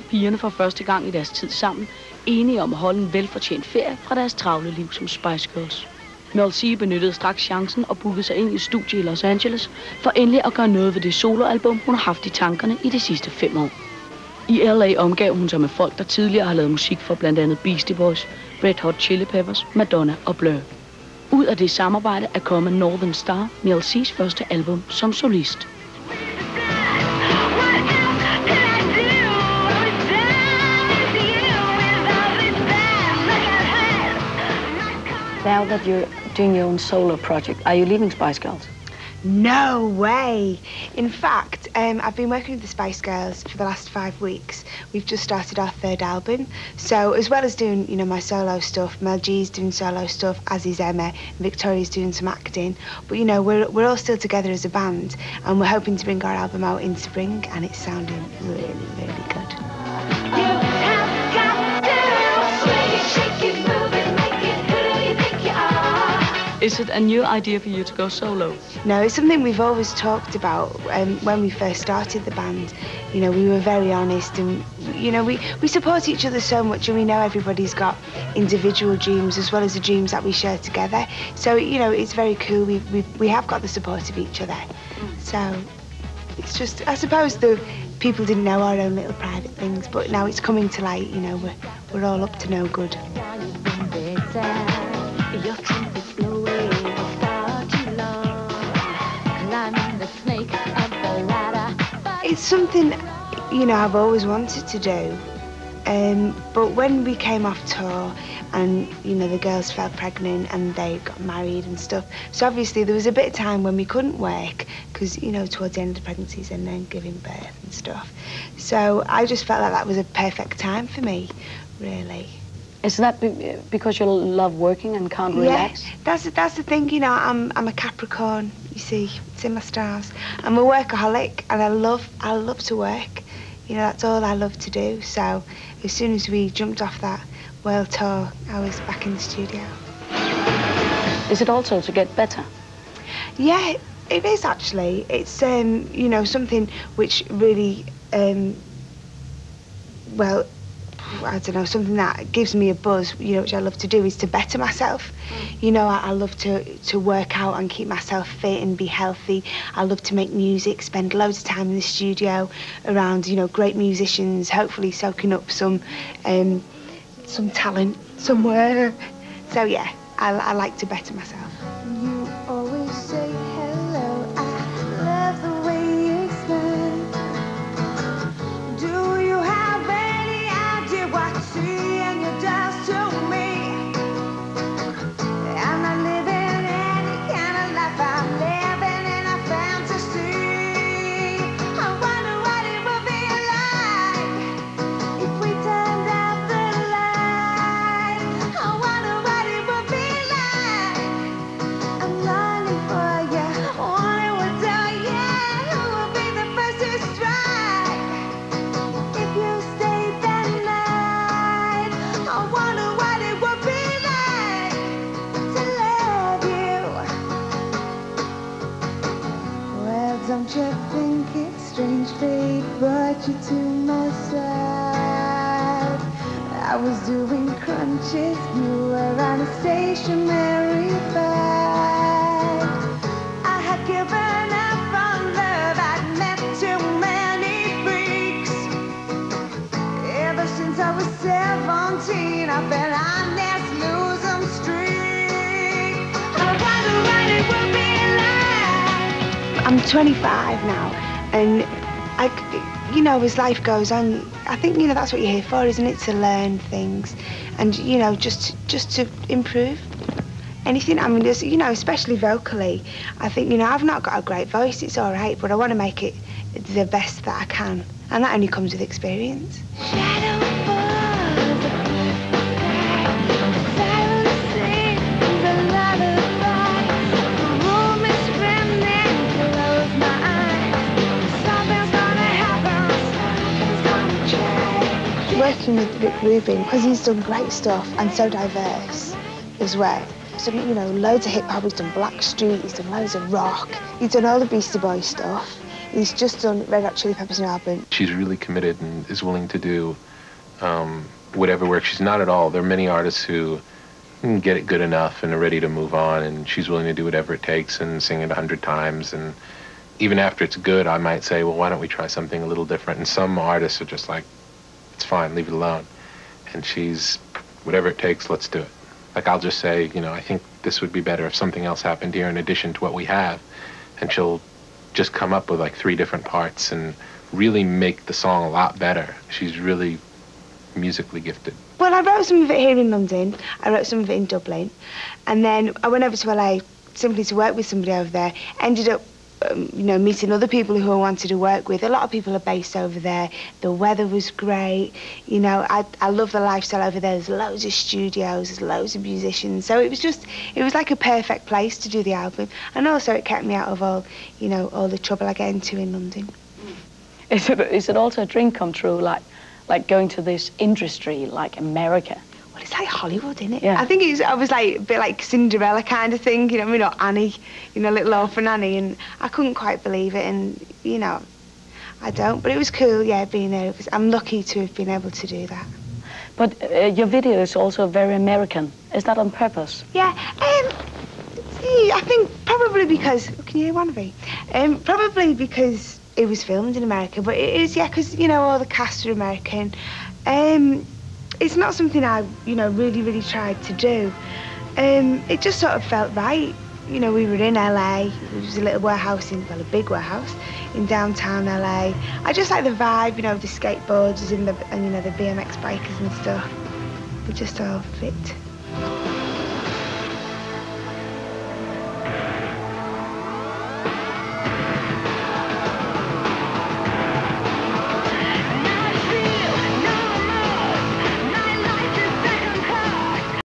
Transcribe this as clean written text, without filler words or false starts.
blev pigerne for første gang i deres tid sammen enige om at holde en velfortjent ferie fra deres travle liv som Spice Girls. Melanie C benyttede straks chancen og bookede sig ind i et studie i Los Angeles for endelig at gøre noget ved det soloalbum, hun har haft i tankerne i de sidste 5 år. I LA omgav hun sig med folk, der tidligere har lavet musik for blandt andet Beastie Boys, Red Hot Chili Peppers, Madonna og Blur. Ud af det samarbejde er kommet Northern Star, Melanie C's første album som solist. Now that you're doing your own solo project, are you leaving Spice Girls? No way. In fact, I've been working with the Spice Girls for the last 5 weeks. We've just started our 3rd album. So as well as doing, you know, my solo stuff, Mel G's doing solo stuff, as is Emma, Victoria's doing some acting. But, you know, we're all still together as a band, and we're hoping to bring our album out in spring, and it's sounding really, really good. Is it a new idea for you to go solo? No, it's something we've always talked about. When we first started the band, you know, we were very honest, and you know, we support each other so much, and we know everybody's got individual dreams as well as the dreams that we share together. So, you know, it's very cool. We have got the support of each other. So it's just, I suppose the people didn't know our own little private things, but now it's coming to light. You know, we're all up to no good. It's something, you know, I've always wanted to do. But when we came off tour and, you know, the girls fell pregnant and they got married and stuff, so obviously there was a bit of time when we couldn't work because, you know, towards the end of the pregnancies and then giving birth and stuff. So I just felt like that was a perfect time for me, really. Is that because you love working and can't relax? Yeah, that's the thing, you know, I'm a Capricorn, you see, it's in my stars. I'm a workaholic and I love to work. You know, that's all I love to do. So as soon as we jumped off that world tour, I was back in the studio. Is it also to get better? Yeah, it is actually. It's, you know, something which really, well, I don't know, something that gives me a buzz, you know, which I love to do, is to better myself. You know, I love to work out and keep myself fit and be healthy. I love to make music, spend loads of time in the studio around, you know, great musicians, hopefully soaking up some talent somewhere. So yeah, I like to better myself. You always say hello, I love the way you smile. Do you have any idea what seeing you does to me? I'm not living any kind of life, I'm living in a fantasy. I wonder what it would be like if we turned out the light. I wonder what it would be like. I'm longing for you, wanting to tell you who will be the first to strike if you stayed that night. I wonder what it would be like to love you. Well, don't you think it's strange fate brought you to my side? I was doing crunches, you were on a stationary bag. I had given up on love, I'd met too many freaks. Ever since I was 17, I've been on this losing streak. I wonder what it would be like. I'm 25 now, and you know, as life goes on, I think, you know, that's what you're here for, isn't it? To learn things, and, you know, just to improve anything. I mean, you know, especially vocally. I think, you know, I've not got a great voice, it's all right, but I want to make it the best that I can, and that only comes with experience. Working with Rick Rubin, because he's done great stuff and so diverse as well. So, you know, loads of hip hop, he's done Blackstreet, he's done loads of rock, he's done all the Beastie Boys stuff, He's just done Red Hot Chili Peppers' new album. She's really committed and is willing to do whatever work. She's not at all. There are many artists who get it good enough and are ready to move on, and she's willing to do whatever it takes and sing it 100 times. And even after it's good, I might say, well, why don't we try something a little different? And some artists are just like, it's fine, leave it alone. And she's, whatever it takes, let's do it. Like, I'll just say, you know, I think this would be better if something else happened here in addition to what we have. And she'll just come up with like 3 different parts and really make the song a lot better. She's really musically gifted. Well, I wrote some of it here in London, I wrote some of it in Dublin, and then I went over to LA simply to work with somebody over there. Ended up, you know, meeting other people who I wanted to work with. A lot of people are based over there. The weather was great. You know, I love the lifestyle over there. There's loads of studios, there's loads of musicians. So it was like a perfect place to do the album. And also it kept me out of all, you know, all the trouble I get into in London. Is it also a dream come true, like going to this industry like America? Well, it's like Hollywood, isn't it? Yeah. I think I was like a bit like Cinderella kind of thing, you know what I mean, or Annie, you know, little orphan Annie, and I couldn't quite believe it, and, you know, I don't, but it was cool, yeah, being there. I'm lucky to have been able to do that. But your video is also very American. Is that on purpose? Yeah, I think probably because, can you hear one of me? Probably because it was filmed in America, but it is, yeah, because, you know, all the cast are American. It's not something I, you know, really tried to do. It just sort of felt right. You know, we were in LA. It was a little warehouse well, a big warehouse in downtown LA. I just like the vibe, you know, the skateboarders and you know, the BMX bikers and stuff. It just all fit.